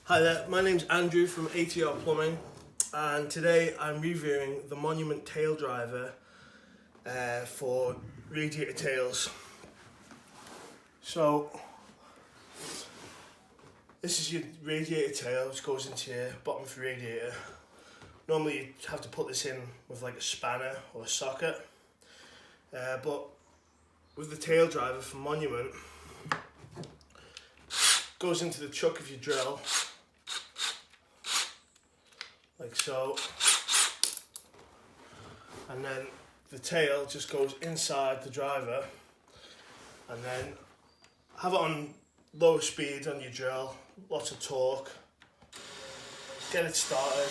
Hi there, my name's Andrew from ATR Plumbing, and today I'm reviewing the Monument tail driver for radiator tails. So this is your radiator tail, which goes into your bottom of your radiator. Normally you have to put this in with like a spanner or a socket, but with the tail driver from Monument, goes into the chuck of your drill, like so, and then the tail just goes inside the driver, and then have it on lower speed on your drill, lots of torque, get it started,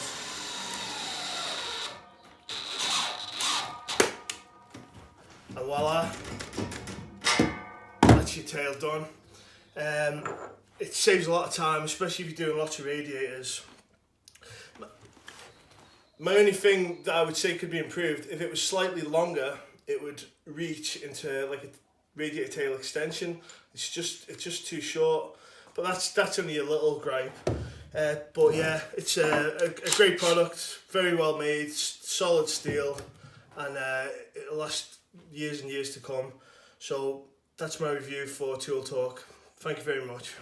and voila, that's your tail done. It saves a lot of time, especially if you're doing lots of radiators. My only thing that I would say could be improved, if it was slightly longer, it would reach into like a radiator tail extension. It's just too short, but that's only a little gripe. But yeah, it's a great product, very well made, solid steel, and it'll last years and years to come. So that's my review for Tool Talk. Thank you very much.